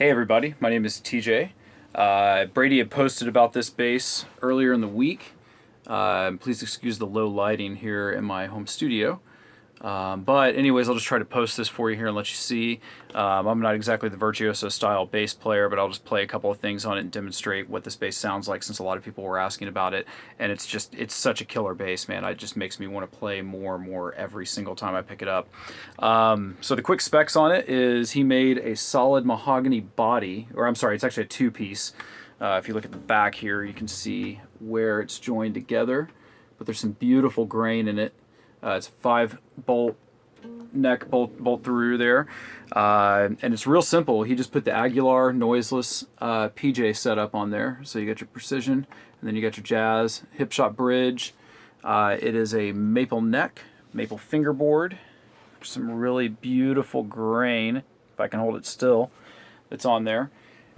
Hey everybody, my name is TJ. Brady had posted about this bass earlier in the week. Please excuse the low lighting here in my home studio. But anyways, I'll just try to post this for you here and let you see. I'm not exactly the virtuoso style bass player, but I'll just play a couple of things on it and demonstrate what this bass sounds like, since a lot of people were asking about it. And it's such a killer bass, man. It just makes me want to play more and more every single time I pick it up. So the quick specs on it is he made a solid mahogany body, or I'm sorry, it's actually a two-piece. If you look at the back here, you can see where it's joined together, but there's some beautiful grain in it. It's a 5-bolt neck bolt through there, and it's real simple. He just put the Aguilar noiseless PJ setup on there, so you got your precision, and then you got your jazz hip shot bridge. It is a maple neck, maple fingerboard, some really beautiful grain. If I can hold it still, it's on there,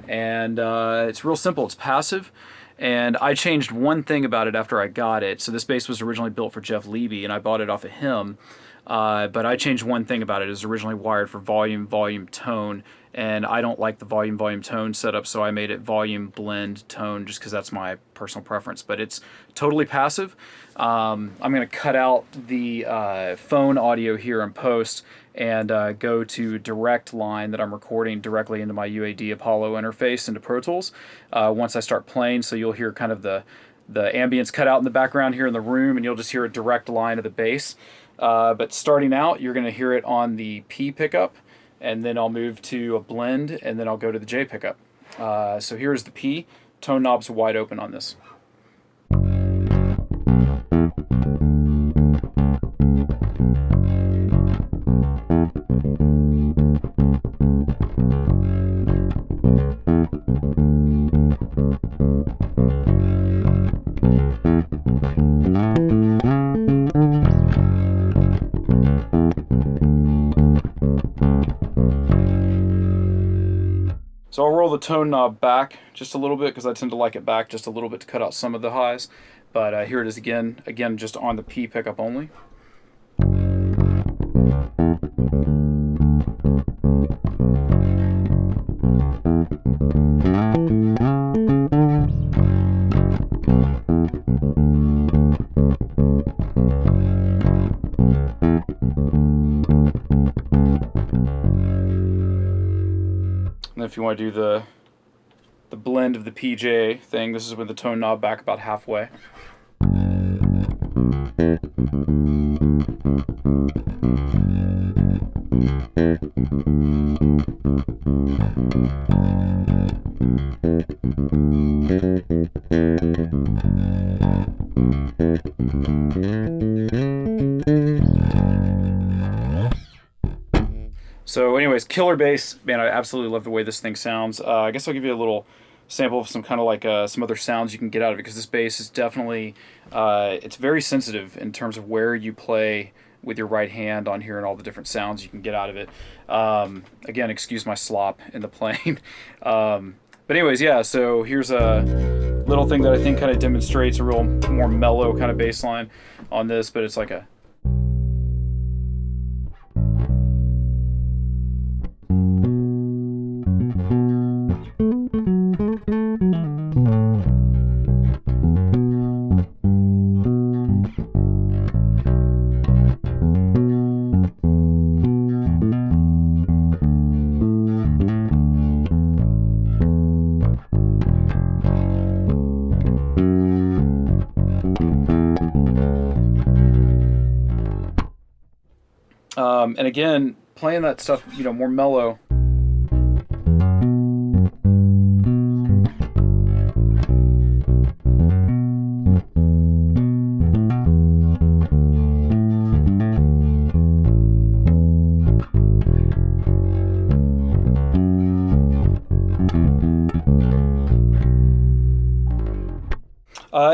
and it's real simple. It's passive. And I changed one thing about it after I got it. So this bass was originally built for Jeff Levy, and I bought it off of him. But I changed one thing about it. It was originally wired for volume, tone, and I don't like the volume, tone setup, so I made it volume, blend, tone, just because that's my personal preference. But it's totally passive. I'm going to cut out the phone audio here in post and go to direct line that I'm recording directly into my UAD Apollo interface into Pro Tools once I start playing. So you'll hear kind of the ambience cut out in the background here in the room, and you'll just hear a direct line of the bass. But starting out, you're going to hear it on the P pickup, and then I'll move to a blend, and then I'll go to the J pickup. So here's the P. Tone knobs wide open on this. So I'll roll the tone knob back just a little bit, because I tend to like it back just a little bit to cut out some of the highs. But here it is again just on the P pickup only. And if you want to do the blend of the PJ thing, this is with the tone knob back about halfway. So anyways, killer bass, man. I absolutely love the way this thing sounds. I guess I'll give you a little sample of some kind of like some other sounds you can get out of it, because this bass is definitely, it's very sensitive in terms of where you play with your right hand on here and all the different sounds you can get out of it. Again, excuse my slop in the playing. But anyways, yeah, so here's a little thing that I think kind of demonstrates a real more mellow kind of bass line on this, but it's like a... and again, playing that stuff, more mellow.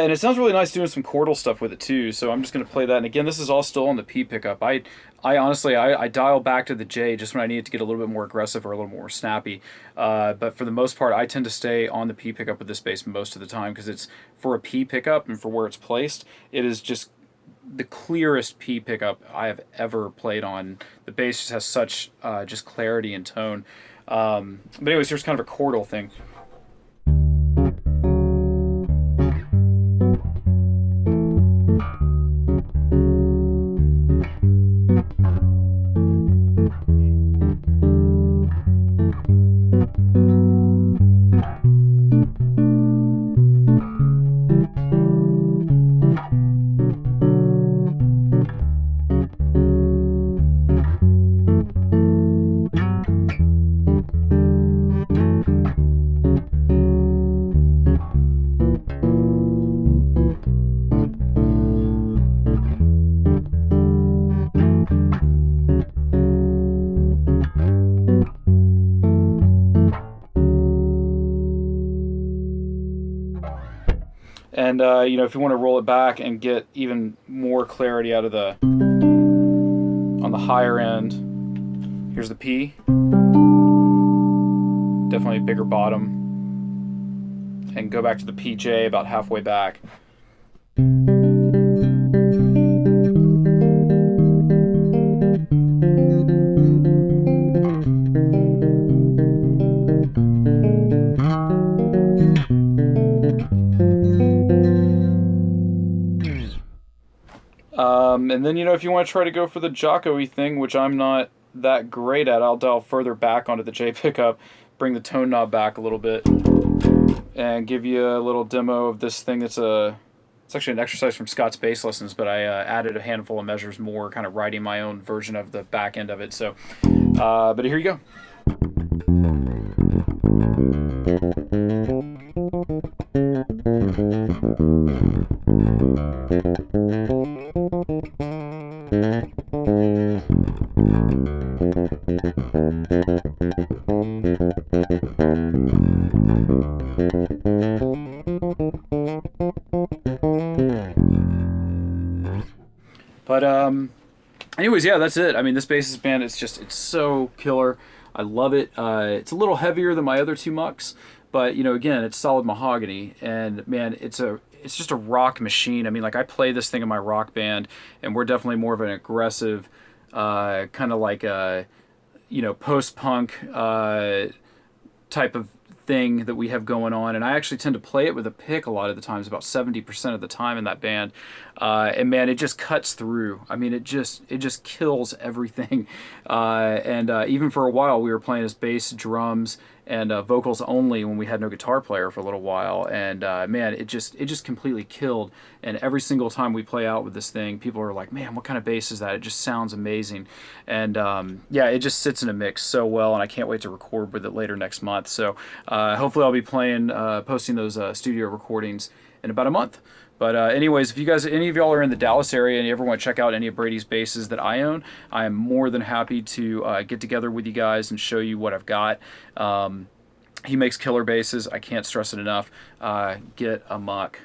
And it sounds really nice doing some chordal stuff with it too, so I'm just going to play that. And again, this is all still on the P pickup. I honestly dial back to the J just when I need it to get a little bit more aggressive or a little more snappy. But for the most part, I tend to stay on the P pickup with this bass most of the time, because it's, for a P pickup and for where it's placed, it is just the clearest P pickup I have ever played on. The bass just has such just clarity and tone. But anyways, here's kind of a chordal thing. And you know, if you want to roll it back and get even more clarity out of the on the higher end, here's the P. Definitely a bigger bottom. And go back to the PJ about halfway back. And then, you know, if you want to try to go for the Jocko-y thing, which I'm not that great at, I'll dial further back onto the J pickup, bring the tone knob back a little bit, and give you a little demo of this thing that's it's actually an exercise from Scott's bass lessons, but I added a handful of measures more, kind of writing my own version of the back end of it. So, but here you go. But anyways, yeah, that's it. I mean, this bassist band, it's so killer. I love it. It's a little heavier than my other two mucks, but you know, again, it's solid mahogany, and man, it's just a rock machine. I mean, like, I play this thing in my rock band, and we're definitely more of an aggressive, kind of like a, you know, post-punk type of thing that we have going on, and I actually tend to play it with a pick a lot of the times, about 70% of the time in that band, and man, it just cuts through. I mean, it just kills everything, and even for a while we were playing as bass, drums, and vocals only when we had no guitar player for a little while, and man, it just completely killed. And every single time we play out with this thing, people are like, man, what kind of bass is that? It just sounds amazing. And yeah, it just sits in a mix so well, and I can't wait to record with it later next month. So hopefully I'll be posting those studio recordings in about a month. But anyways, if you guys, any of y'all are in the Dallas area and you ever want to check out any of Brady's basses that I own, I am more than happy to get together with you guys and show you what I've got. He makes killer basses. I can't stress it enough. Get a muck.